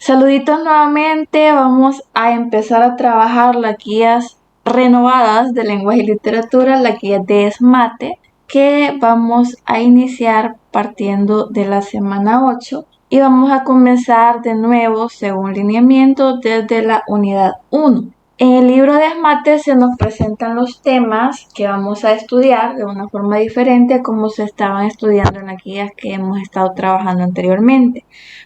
Saluditos nuevamente, vamos a empezar a trabajar las guías renovadas de lenguaje y literatura, la guía de ESMATE, que vamos a iniciar partiendo de la semana 8 y vamos a comenzar de nuevo según lineamiento desde la unidad 1. En el libro de ESMATE se nos presentan los temas que vamos a estudiar de una forma diferente a como se estaban estudiando en las guías que hemos estado trabajando anteriormente,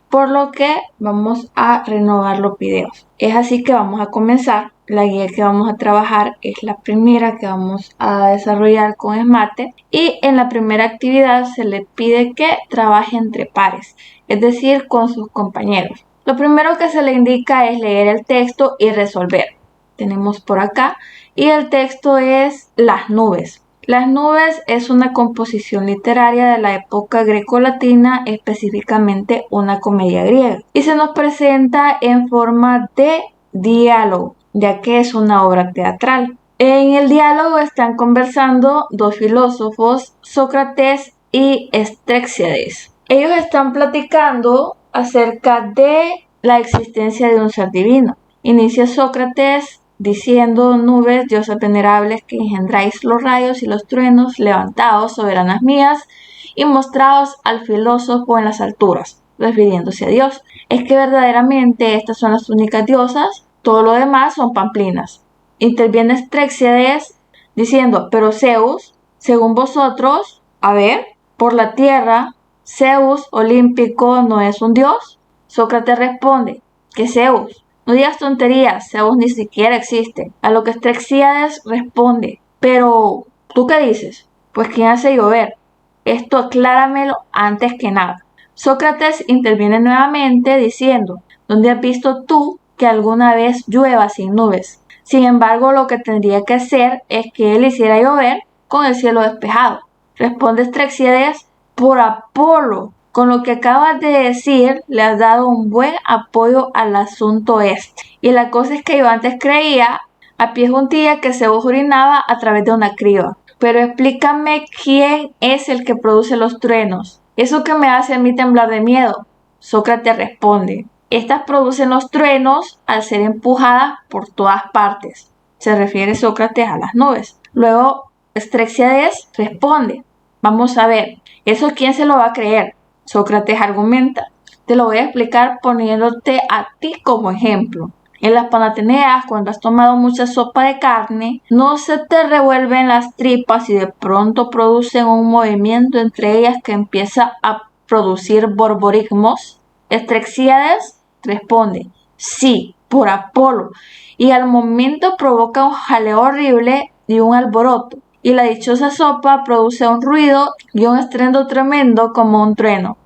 por lo que vamos a renovar los videos. Es así que vamos a comenzar. La guía que vamos a trabajar es la primera que vamos a desarrollar con ESMATE, y en la primera actividad se le pide que trabaje entre pares, es decir, con sus compañeros. Lo primero que se le indica es leer el texto y resolver. Tenemos por acá, y el texto es Las nubes. Las nubes es una composición literaria de la época grecolatina, específicamente una comedia griega, y se nos presenta en forma de diálogo, ya que es una obra teatral. En el diálogo están conversando dos filósofos, Sócrates y Estréxiades. Ellos están platicando acerca de la existencia de un ser divino. Inicia Sócrates diciendo: nubes, diosas venerables que engendráis los rayos y los truenos, levantaos, soberanas mías, y mostraos al filósofo en las alturas, refiriéndose a Dios. Es que verdaderamente estas son las únicas diosas, todo lo demás son pamplinas. Interviene Estréxiades diciendo: pero Zeus, según vosotros, a ver, por la tierra, Zeus olímpico no es un dios. Sócrates responde: ¿qué Zeus? No digas tonterías, Zeus ni siquiera existe. A lo que Estréxiades responde: pero, ¿tú qué dices? Pues ¿quién hace llover? Esto acláramelo antes que nada. Sócrates interviene nuevamente diciendo: ¿dónde has visto tú que alguna vez llueva sin nubes? Sin embargo, lo que tendría que hacer es que él hiciera llover con el cielo despejado. Responde Estréxiades: por Apolo. Con lo que acabas de decir, le has dado un buen apoyo al asunto este. Y la cosa es que yo antes creía, a pie juntilla, que Zeus orinaba a través de una criba. Pero explícame quién es el que produce los truenos. ¿Eso que me hace a mí temblar de miedo? Sócrates responde: estas producen los truenos al ser empujadas por todas partes. Se refiere Sócrates a las nubes. Luego Estréxiades responde: vamos a ver, ¿eso quién se lo va a creer? Sócrates argumenta: te lo voy a explicar poniéndote a ti como ejemplo. En las Panateneas, cuando has tomado mucha sopa de carne, no se te revuelven las tripas y de pronto producen un movimiento entre ellas que empieza a producir borborismos. Estréxiades responde: sí, por Apolo. Y al momento provoca un jaleo horrible y un alboroto. Y la dichosa sopa produce un ruido y un estruendo tremendo como un trueno.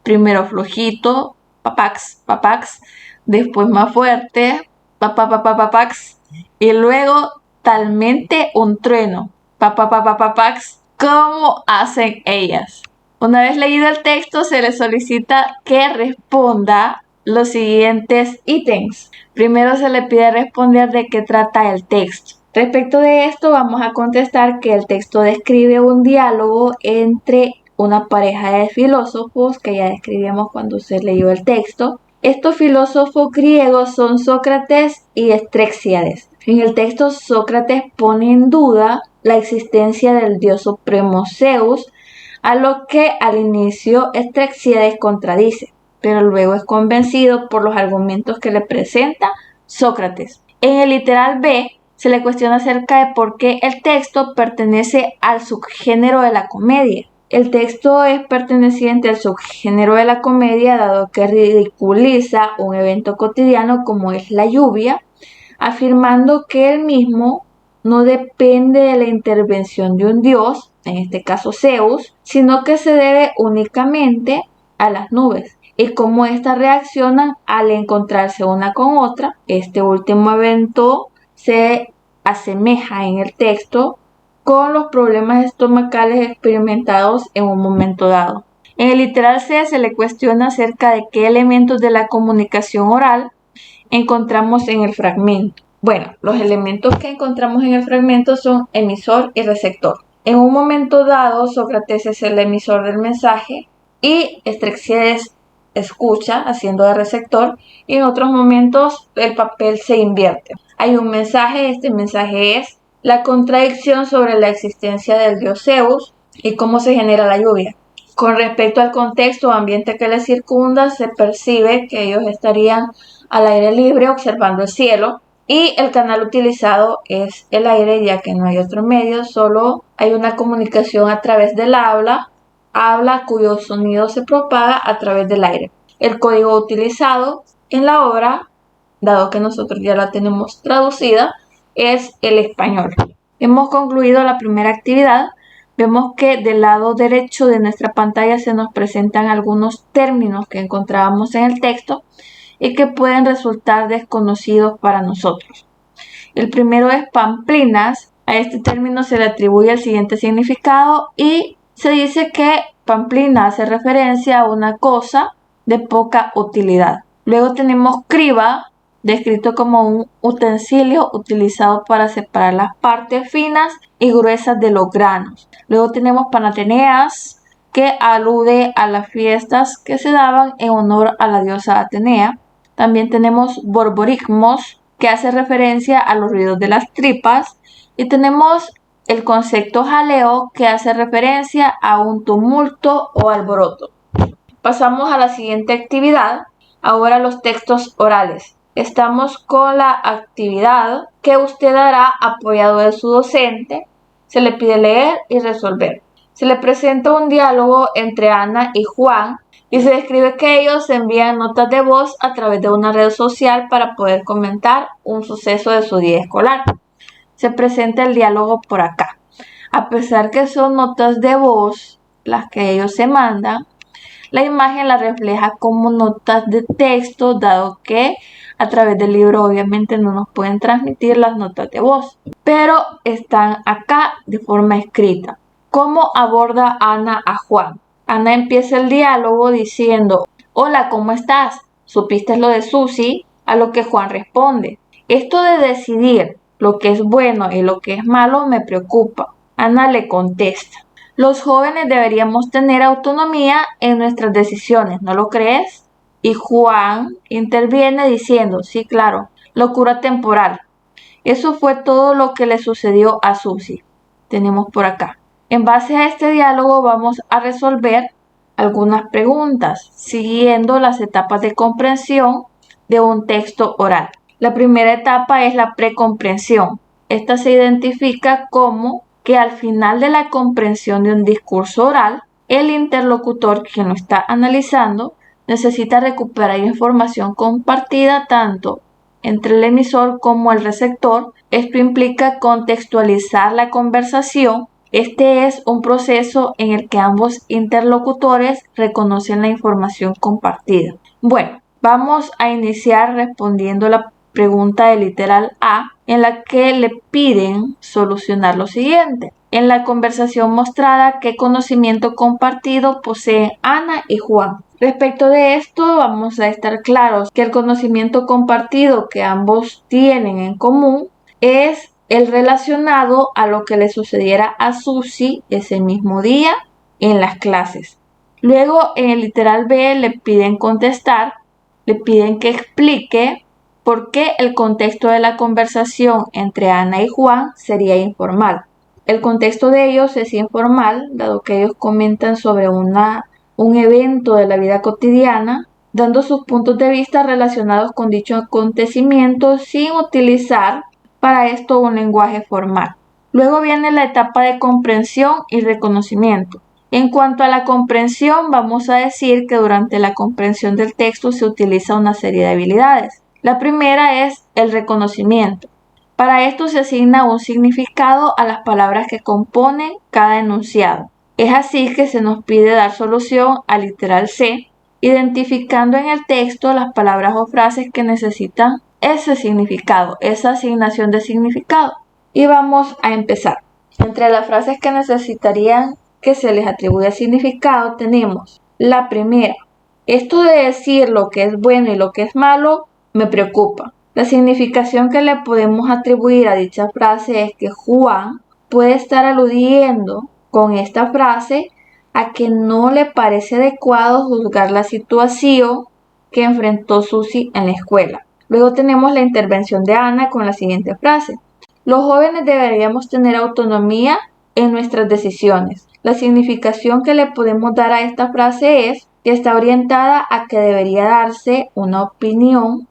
Primero flojito, papax, papax, después más fuerte, papapapapapax, y luego talmente un trueno, papapapapapax. ¿Cómo hacen ellas? Una vez leído el texto, se le solicita que responda los siguientes ítems. Primero se le pide responder de qué trata el texto. Respecto de esto, vamos a contestar que el texto describe un diálogo entre una pareja de filósofos que ya describimos cuando se leyó el texto. Estos filósofos griegos son Sócrates y Estréxiades. En el texto, Sócrates pone en duda la existencia del dios supremo Zeus, a lo que al inicio Estréxiades contradice, pero luego es convencido por los argumentos que le presenta Sócrates. En el literal B, se le cuestiona acerca de por qué el texto pertenece al subgénero de la comedia. El texto es perteneciente al subgénero de la comedia dado que ridiculiza un evento cotidiano como es la lluvia, afirmando que el mismo no depende de la intervención de un dios, en este caso Zeus, sino que se debe únicamente a las nubes y cómo éstas reaccionan al encontrarse una con otra. Este último evento se asemeja en el texto con los problemas estomacales experimentados en un momento dado. En el literal C se le cuestiona acerca de qué elementos de la comunicación oral encontramos en el fragmento. Bueno, los elementos que encontramos en el fragmento son emisor y receptor. En un momento dado, Sócrates es el emisor del mensaje y Estréxiades escucha, haciendo de receptor, y en otros momentos el papel se invierte. Hay un mensaje, este mensaje es la contradicción sobre la existencia del dios Zeus y cómo se genera la lluvia. Con respecto al contexto o ambiente que les circunda, se percibe que ellos estarían al aire libre observando el cielo, y el canal utilizado es el aire, ya que no hay otro medio, solo hay una comunicación a través del habla cuyo sonido se propaga a través del aire. El código utilizado en la obra, dado que nosotros ya la tenemos traducida, es el español. Hemos concluido la primera actividad. Vemos que del lado derecho de nuestra pantalla se nos presentan algunos términos que encontrábamos en el texto y que pueden resultar desconocidos para nosotros. El primero es pamplinas. A este término se le atribuye el siguiente significado y se dice que pamplina hace referencia a una cosa de poca utilidad. Luego tenemos criba, descrito como un utensilio utilizado para separar las partes finas y gruesas de los granos. Luego tenemos panateneas, que alude a las fiestas que se daban en honor a la diosa Atenea. También tenemos borborigmos, que hace referencia a los ruidos de las tripas. Y tenemos el concepto jaleo, que hace referencia a un tumulto o alboroto. Pasamos a la siguiente actividad. Ahora los textos orales. Estamos con la actividad que usted hará apoyado de su docente. Se le pide leer y resolver. Se le presenta un diálogo entre Ana y Juan y se describe que ellos envían notas de voz a través de una red social para poder comentar un suceso de su día escolar. Se presenta el diálogo por acá. A pesar que son notas de voz las que ellos se mandan, la imagen la refleja como notas de texto, dado que a través del libro obviamente no nos pueden transmitir las notas de voz, pero están acá de forma escrita. ¿Cómo aborda Ana a Juan? Ana empieza el diálogo diciendo: hola, ¿cómo estás? ¿Supiste lo de Susi? A lo que Juan responde: esto de decidir lo que es bueno y lo que es malo me preocupa. Ana le contesta: los jóvenes deberíamos tener autonomía en nuestras decisiones, ¿no lo crees? Y Juan interviene diciendo: sí, claro, locura temporal. Eso fue todo lo que le sucedió a Susi. Tenemos por acá. En base a este diálogo vamos a resolver algunas preguntas, siguiendo las etapas de comprensión de un texto oral. La primera etapa es la precomprensión. Esta se identifica como que al final de la comprensión de un discurso oral, el interlocutor, quien lo está analizando, necesita recuperar información compartida tanto entre el emisor como el receptor. Esto implica contextualizar la conversación. Este es un proceso en el que ambos interlocutores reconocen la información compartida. Bueno, vamos a iniciar respondiendo la pregunta del literal A, en la que le piden solucionar lo siguiente. En la conversación mostrada, ¿qué conocimiento compartido poseen Ana y Juan? Respecto de esto, vamos a estar claros que el conocimiento compartido que ambos tienen en común es el relacionado a lo que le sucediera a Susi ese mismo día en las clases. Luego, en el literal B, le piden contestar, le piden que explique por qué el contexto de la conversación entre Ana y Juan sería informal. El contexto de ellos es informal, dado que ellos comentan sobre un evento de la vida cotidiana, dando sus puntos de vista relacionados con dicho acontecimiento sin utilizar para esto un lenguaje formal. Luego viene la etapa de comprensión y reconocimiento. En cuanto a la comprensión, vamos a decir que durante la comprensión del texto se utiliza una serie de habilidades. La primera es el reconocimiento. Para esto se asigna un significado a las palabras que componen cada enunciado. Es así que se nos pide dar solución al literal C, identificando en el texto las palabras o frases que necesitan ese significado, esa asignación de significado. Y vamos a empezar. Entre las frases que necesitarían que se les atribuya significado tenemos la primera: esto de decir lo que es bueno y lo que es malo me preocupa. La significación que le podemos atribuir a dicha frase es que Juan puede estar aludiendo con esta frase a que no le parece adecuado juzgar la situación que enfrentó Susi en la escuela. Luego tenemos la intervención de Ana con la siguiente frase. Los jóvenes deberíamos tener autonomía en nuestras decisiones. La significación que le podemos dar a esta frase es que está orientada a que debería darse una opinión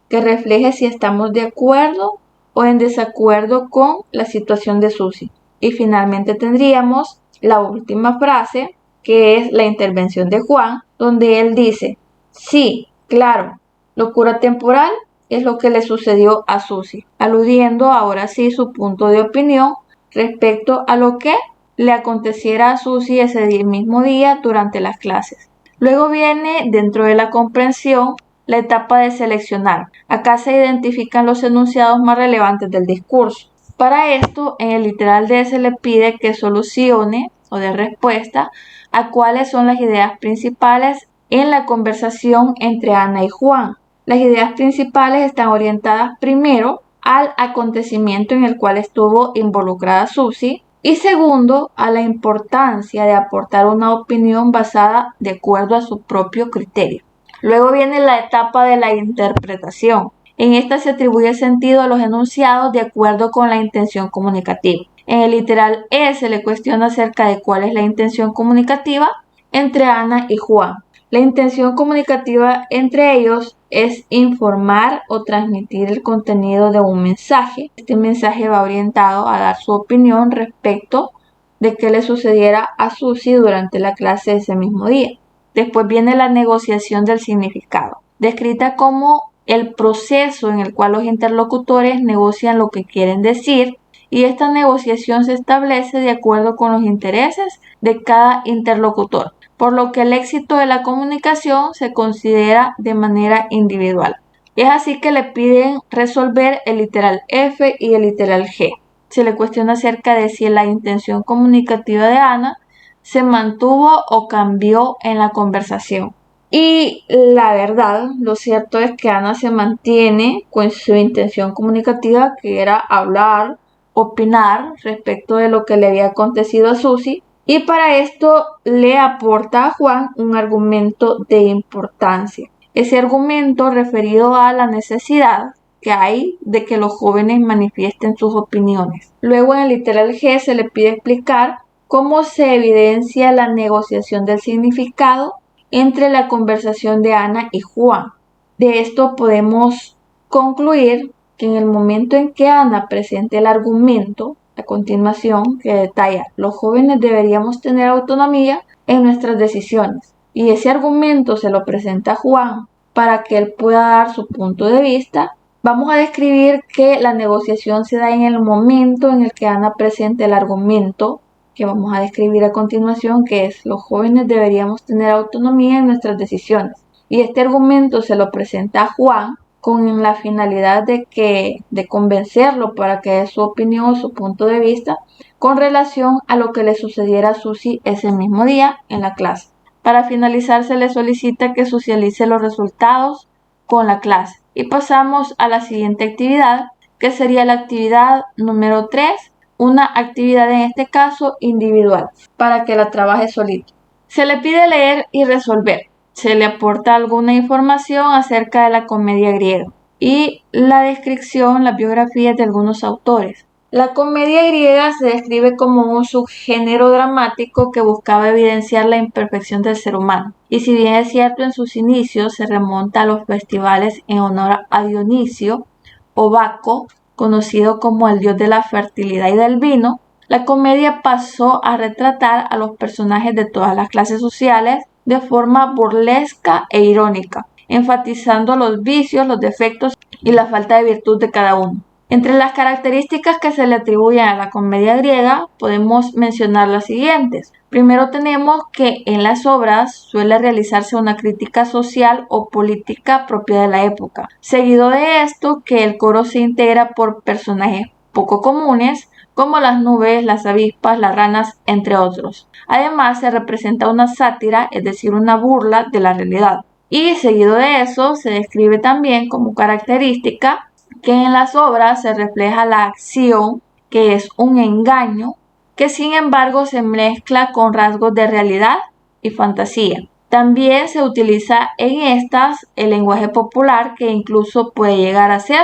que refleje si estamos de acuerdo o en desacuerdo con la situación de Susi. Y finalmente tendríamos la última frase, que es la intervención de Juan, donde él dice, sí, claro, locura temporal es lo que le sucedió a Susi, aludiendo ahora sí su punto de opinión respecto a lo que le aconteciera a Susi ese mismo día durante las clases. Luego viene, dentro de la comprensión, la etapa de seleccionar. Acá se identifican los enunciados más relevantes del discurso. Para esto, en el literal D se le pide que solucione o dé respuesta a cuáles son las ideas principales en la conversación entre Ana y Juan. Las ideas principales están orientadas primero al acontecimiento en el cual estuvo involucrada Susi y segundo a la importancia de aportar una opinión basada de acuerdo a su propio criterio. Luego viene la etapa de la interpretación. En esta se atribuye sentido a los enunciados de acuerdo con la intención comunicativa. En el literal E se le cuestiona acerca de cuál es la intención comunicativa entre Ana y Juan. La intención comunicativa entre ellos es informar o transmitir el contenido de un mensaje. Este mensaje va orientado a dar su opinión respecto de qué le sucediera a Susi durante la clase de ese mismo día. Después viene la negociación del significado, descrita como el proceso en el cual los interlocutores negocian lo que quieren decir y esta negociación se establece de acuerdo con los intereses de cada interlocutor, por lo que el éxito de la comunicación se considera de manera individual. Es así que le piden resolver el literal F y el literal G. Se le cuestiona acerca de si la intención comunicativa de Ana se mantuvo o cambió en la conversación. Y la verdad, lo cierto es que Ana se mantiene con su intención comunicativa, que era hablar, opinar respecto de lo que le había acontecido a Susi, y para esto le aporta a Juan un argumento de importancia. Ese argumento referido a la necesidad que hay de que los jóvenes manifiesten sus opiniones. Luego en el literal G se le pide explicar cómo se evidencia la negociación del significado entre la conversación de Ana y Juan. De esto podemos concluir que en el momento en que Ana presente el argumento, a continuación, que detalla, los jóvenes deberíamos tener autonomía en nuestras decisiones, y ese argumento se lo presenta a Juan para que él pueda dar su punto de vista, vamos a describir que la negociación se da en el momento en el que Ana presente el argumento que vamos a describir a continuación, que es los jóvenes deberíamos tener autonomía en nuestras decisiones. Y este argumento se lo presenta a Juan con la finalidad de convencerlo para que dé su opinión o su punto de vista con relación a lo que le sucediera a Susi ese mismo día en la clase. Para finalizar, se le solicita que socialice los resultados con la clase. Y pasamos a la siguiente actividad, que sería la actividad número 3, una actividad en este caso individual, para que la trabaje solito. Se le pide leer y resolver. Se le aporta alguna información acerca de la comedia griega y la descripción, las biografías de algunos autores. La comedia griega se describe como un subgénero dramático que buscaba evidenciar la imperfección del ser humano. Y si bien es cierto, en sus inicios se remonta a los festivales en honor a Dionisio o Baco, conocido como el dios de la fertilidad y del vino, la comedia pasó a retratar a los personajes de todas las clases sociales de forma burlesca e irónica, enfatizando los vicios, los defectos y la falta de virtud de cada uno. Entre las características que se le atribuyen a la comedia griega podemos mencionar las siguientes. Primero tenemos que en las obras suele realizarse una crítica social o política propia de la época. Seguido de esto, que el coro se integra por personajes poco comunes, como las nubes, las avispas, las ranas, entre otros. Además, se representa una sátira, es decir, una burla de la realidad. Y seguido de eso, se describe también como característica que en las obras se refleja la acción, que es un engaño, que sin embargo se mezcla con rasgos de realidad y fantasía. También se utiliza en estas el lenguaje popular, que incluso puede llegar a ser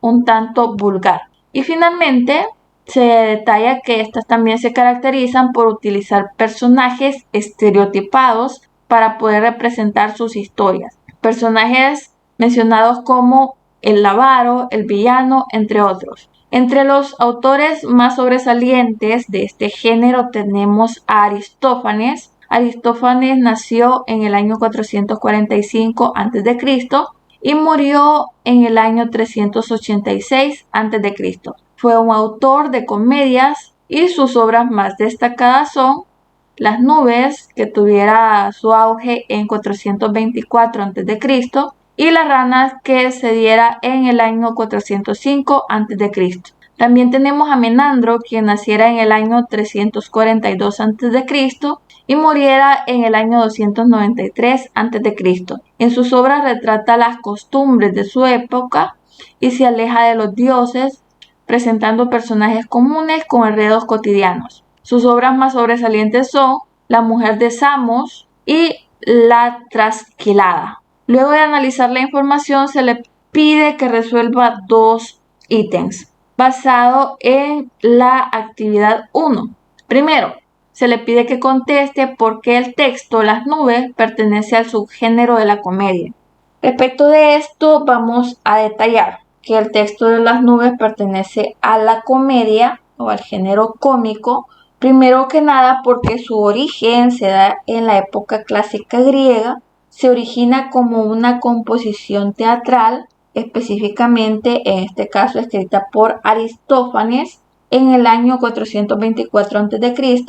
un tanto vulgar. Y finalmente se detalla que estas también se caracterizan por utilizar personajes estereotipados para poder representar sus historias. Personajes mencionados como el avaro, el villano, entre otros. Entre los autores más sobresalientes de este género tenemos a Aristófanes. Aristófanes nació en el año 445 a.C. y murió en el año 386 a.C. Fue un autor de comedias y sus obras más destacadas son Las nubes, que tuviera su auge en 424 a.C., y Las ranas, que se diera en el año 405 a.C. También tenemos a Menandro, quien naciera en el año 342 a.C. y muriera en el año 293 a.C. En sus obras retrata las costumbres de su época y se aleja de los dioses, presentando personajes comunes con enredos cotidianos. Sus obras más sobresalientes son La mujer de Samos y La trasquilada. Luego de analizar la información, se le pide que resuelva dos ítems basado en la actividad 1. Primero, se le pide que conteste por qué el texto Las nubes pertenece al subgénero de la comedia. Respecto de esto, vamos a detallar que el texto de Las nubes pertenece a la comedia o al género cómico, primero que nada porque su origen se da en la época clásica griega. Se origina como una composición teatral, específicamente en este caso escrita por Aristófanes en el año 424 a.C.,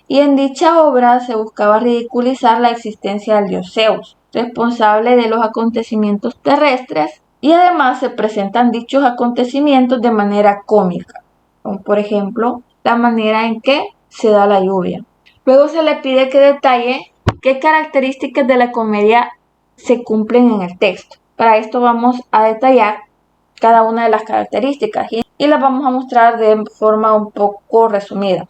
y en dicha obra se buscaba ridiculizar la existencia del dios Zeus, responsable de los acontecimientos terrestres, y además se presentan dichos acontecimientos de manera cómica, como por ejemplo la manera en que se da la lluvia. Luego se le pide que detalle qué características de la comedia se cumplen en el texto. Para esto vamos a detallar cada una de las características y las vamos a mostrar de forma un poco resumida.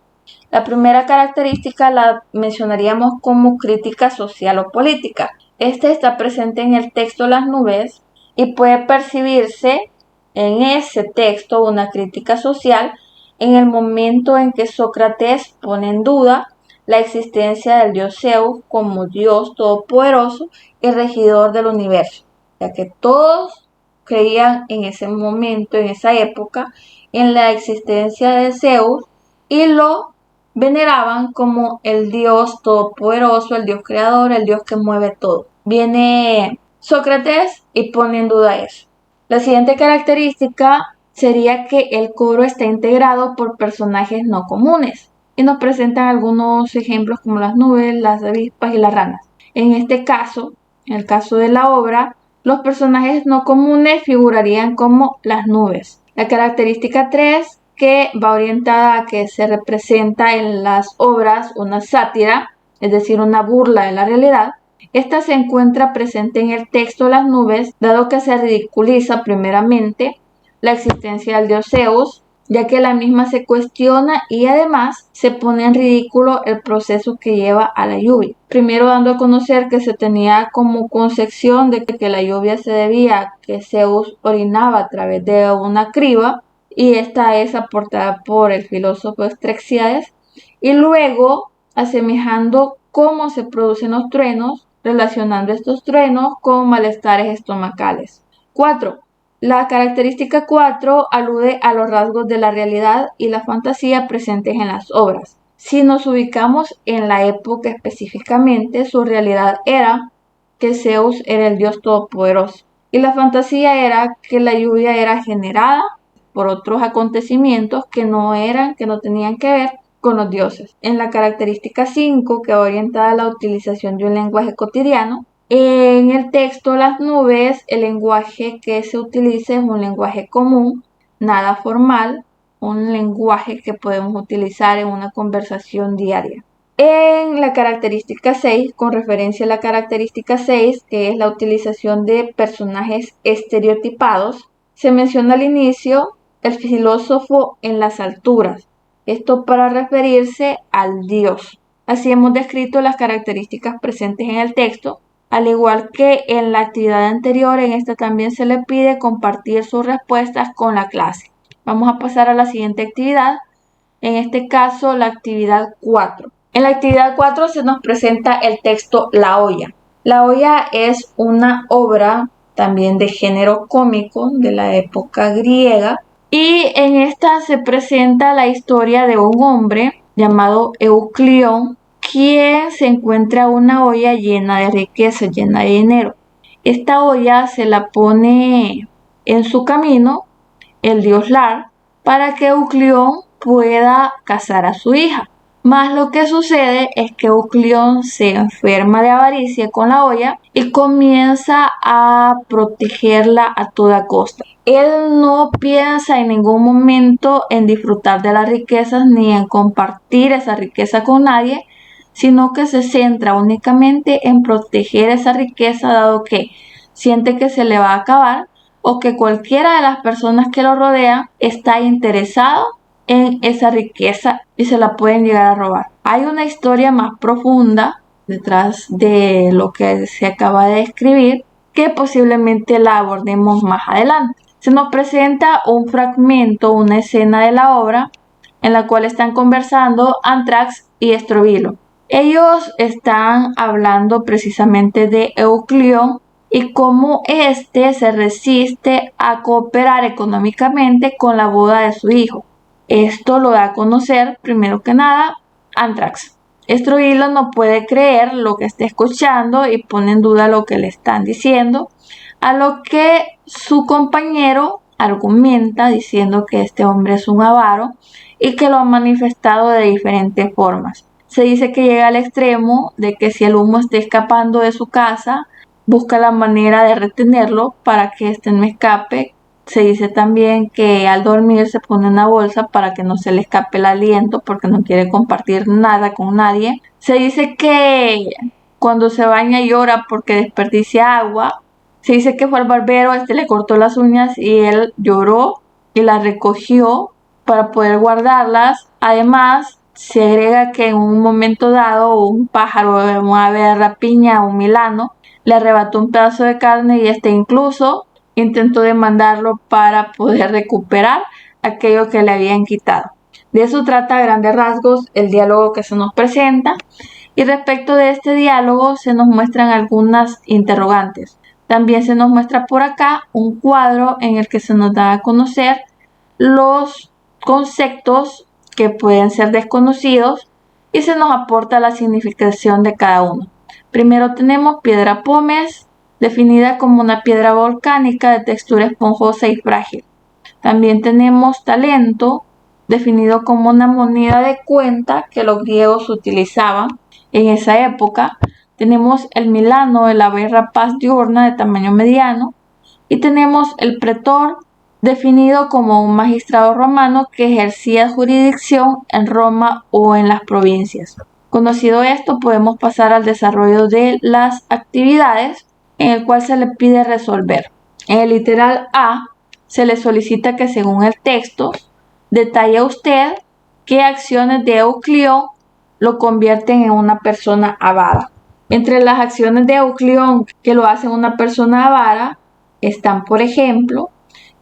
La primera característica la mencionaríamos como crítica social o política. Esta está presente en el texto Las nubes y puede percibirse en ese texto una crítica social en el momento en que Sócrates pone en duda la existencia del dios Zeus como Dios todopoderoso y regidor del universo, ya que todos creían en ese momento, en esa época, en la existencia de Zeus y lo veneraban como el Dios todopoderoso, el Dios creador, el Dios que mueve todo. Viene Sócrates y pone en duda eso. La siguiente característica sería que el coro está integrado por personajes no comunes y nos presentan algunos ejemplos como las nubes, las avispas y las ranas. En este caso, en el caso de la obra, los personajes no comunes figurarían como las nubes. La característica 3, que va orientada a que se representa en las obras una sátira, es decir, una burla de la realidad. Esta se encuentra presente en el texto Las nubes, dado que se ridiculiza primeramente la existencia del dios Zeus, ya que la misma se cuestiona y además se pone en ridículo el proceso que lleva a la lluvia. Primero dando a conocer que se tenía como concepción de que la lluvia se debía a que Zeus orinaba a través de una criba, y esta es aportada por el filósofo Extrexíades, y luego asemejando cómo se producen los truenos, relacionando estos truenos con malestares estomacales. 4. La característica 4 alude a los rasgos de la realidad y la fantasía presentes en las obras. Si nos ubicamos en la época específicamente, su realidad era que Zeus era el dios todopoderoso y la fantasía era que la lluvia era generada por otros acontecimientos que no tenían que ver con los dioses. En la característica 5, que va orientada a la utilización de un lenguaje cotidiano, en el texto Las nubes, el lenguaje que se utiliza es un lenguaje común, nada formal, un lenguaje que podemos utilizar en una conversación diaria. En la característica 6, con referencia a la característica 6, que es la utilización de personajes estereotipados, se menciona al inicio el filósofo en las alturas. esto para referirse al Dios. Así hemos descrito las características presentes en el texto. Al igual que en la actividad anterior, en esta también se le pide compartir sus respuestas con la clase. Vamos a pasar a la siguiente actividad, en este caso la actividad 4. En la actividad 4 se nos presenta el texto La olla. La olla es una obra también de género cómico de la época griega y en esta se presenta la historia de un hombre llamado Euclión, quien se encuentra una olla llena de riqueza, llena de dinero. Esta olla se la pone en su camino el dios Lar para que Euclión pueda casar a su hija. Mas lo que sucede es que Euclión se enferma de avaricia con la olla y comienza a protegerla a toda costa. Él no piensa en ningún momento en disfrutar de las riquezas ni en compartir esa riqueza con nadie, sino que se centra únicamente en proteger esa riqueza, dado que siente que se le va a acabar o que cualquiera de las personas que lo rodean está interesado en esa riqueza y se la pueden llegar a robar. Hay una historia más profunda detrás de lo que se acaba de describir que posiblemente la abordemos más adelante. Se nos presenta un fragmento, una escena de la obra en la cual están conversando Antrax y Estrobilo. Ellos están hablando precisamente de Euclión y cómo éste se resiste a cooperar económicamente con la boda de su hijo. Esto lo da a conocer, primero que nada, Antrax. Estrobilo no puede creer lo que está escuchando y pone en duda lo que le están diciendo, a lo que su compañero argumenta diciendo que este hombre es un avaro y que lo ha manifestado de diferentes formas. Se dice que llega al extremo de que si el humo está escapando de su casa, busca la manera de retenerlo para que éste no escape. Se dice también que al dormir se pone una bolsa para que no se le escape el aliento porque no quiere compartir nada con nadie. Se dice que cuando se baña llora porque desperdicia agua. Se dice que fue al barbero, le cortó las uñas y él lloró y las recogió para poder guardarlas. Además, se agrega que en un momento dado un pájaro, una ave de rapiña, un milano, le arrebató un pedazo de carne y incluso intentó demandarlo para poder recuperar aquello que le habían quitado. De eso trata a grandes rasgos el diálogo que se nos presenta, y respecto de este diálogo se nos muestran algunas interrogantes. También se nos muestra por acá un cuadro en el que se nos da a conocer los conceptos que pueden ser desconocidos y se nos aporta la significación de cada uno. Primero tenemos piedra pómez, definida como una piedra volcánica de textura esponjosa y frágil. También tenemos talento, definido como una moneda de cuenta que los griegos utilizaban en esa época. Tenemos el milano, el ave rapaz diurna de tamaño mediano. Y tenemos el pretor, definido como un magistrado romano que ejercía jurisdicción en Roma o en las provincias. Conocido esto, podemos pasar al desarrollo de las actividades, en el cual se le pide resolver. En el literal A se le solicita que, según el texto, detalle usted qué acciones de Euclión lo convierten en una persona avara. Entre las acciones de Euclión que lo hacen una persona avara están, por ejemplo,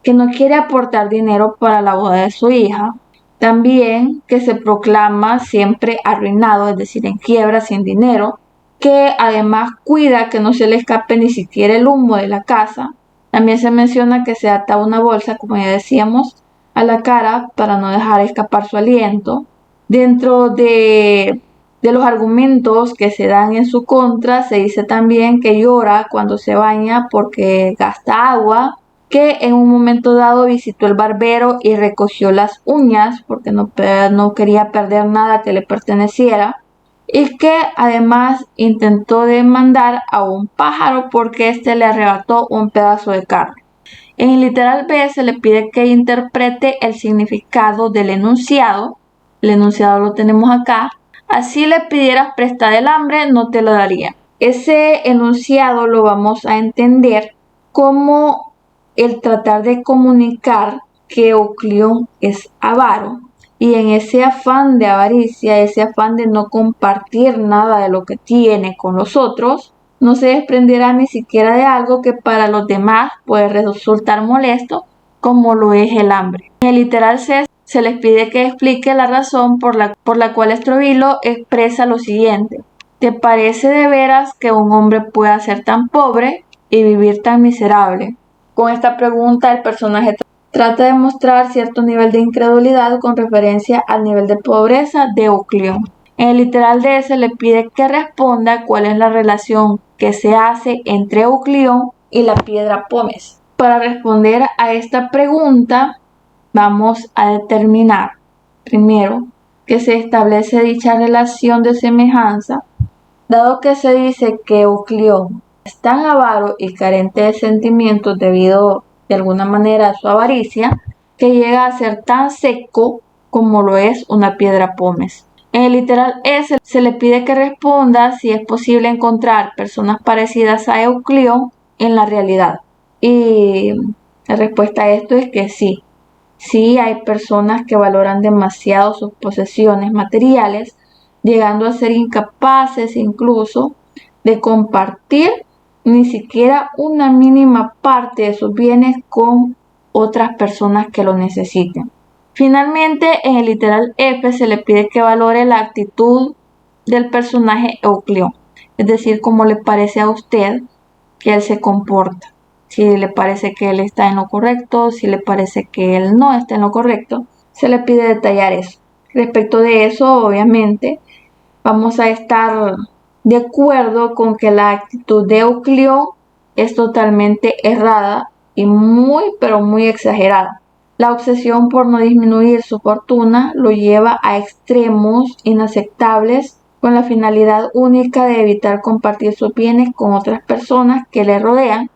que no quiere aportar dinero para la boda de su hija. También que se proclama siempre arruinado, es decir, en quiebra, sin dinero. Que además cuida que no se le escape ni siquiera el humo de la casa. También se menciona que se ata una bolsa, como ya decíamos, a la cara para no dejar escapar su aliento. Dentro de los argumentos que se dan en su contra, se dice también que llora cuando se baña porque gasta agua, que en un momento dado visitó el barbero y recogió las uñas porque no quería perder nada que le perteneciera, y que además intentó demandar a un pájaro porque le arrebató un pedazo de carne. En el literal B se le pide que interprete el significado del enunciado. El enunciado lo tenemos acá. Así le pidieras prestar el hambre, no te lo daría. Ese enunciado lo vamos a entender como el tratar de comunicar que Euclión es avaro y en ese afán de avaricia, ese afán de no compartir nada de lo que tiene con los otros, no se desprenderá ni siquiera de algo que para los demás puede resultar molesto, como lo es el hambre. En el literal C se les pide que explique la razón por la cual Estrobilo expresa lo siguiente: ¿te parece de veras que un hombre pueda ser tan pobre y vivir tan miserable? Con esta pregunta el personaje trata de mostrar cierto nivel de incredulidad con referencia al nivel de pobreza de Euclión. En el literal D se le pide que responda cuál es la relación que se hace entre Euclión y la piedra pómez. Para responder a esta pregunta vamos a determinar primero que se establece dicha relación de semejanza, dado que se dice que Euclión es tan avaro y carente de sentimientos debido de alguna manera a su avaricia, que llega a ser tan seco como lo es una piedra pómez. En el literal S se le pide que responda si es posible encontrar personas parecidas a Euclión en la realidad. Y la respuesta a esto es que sí. Sí hay personas que valoran demasiado sus posesiones materiales, llegando a ser incapaces incluso de compartir ni siquiera una mínima parte de sus bienes con otras personas que lo necesiten. Finalmente, en el literal F se le pide que valore la actitud del personaje Euclión, es decir, cómo le parece a usted que él se comporta. Si le parece que él está en lo correcto, si le parece que él no está en lo correcto, se le pide detallar eso. Respecto de eso, obviamente, vamos a estar de acuerdo con que la actitud de Euclión es totalmente errada y pero muy exagerada. La obsesión por no disminuir su fortuna lo lleva a extremos inaceptables con la finalidad única de evitar compartir sus bienes con otras personas que le rodean,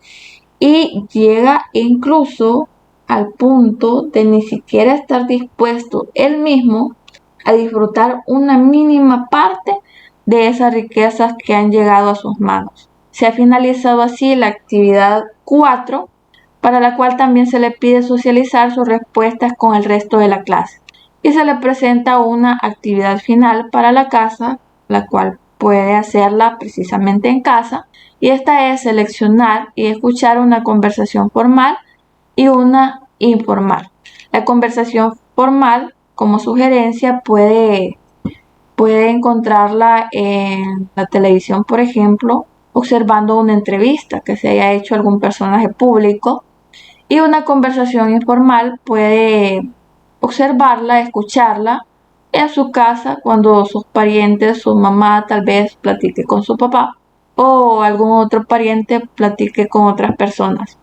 y llega incluso al punto de ni siquiera estar dispuesto él mismo a disfrutar una mínima parte de esas riquezas que han llegado a sus manos. Se ha finalizado así la actividad 4, para la cual también se le pide socializar sus respuestas con el resto de la clase. Y se le presenta una actividad final para la casa, la cual puede hacerla precisamente en casa, y esta es seleccionar y escuchar una conversación formal y una informal. La conversación formal, como sugerencia, puede encontrarla en la televisión, por ejemplo, observando una entrevista que se haya hecho a algún personaje público, y una conversación informal puede observarla, escucharla en su casa cuando sus parientes, su mamá tal vez platique con su papá o algún otro pariente platique con otras personas.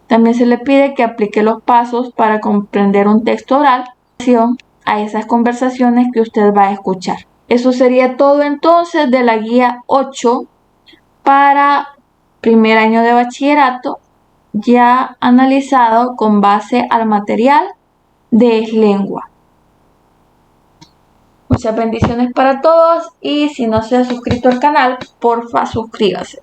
También se le pide que aplique los pasos para comprender un texto oral a esas conversaciones que usted va a escuchar. Eso sería todo entonces de la guía 8 para primer año de bachillerato, ya analizado con base al material de lengua. Muchas bendiciones para todos, y si no se ha suscrito al canal, porfa suscríbase.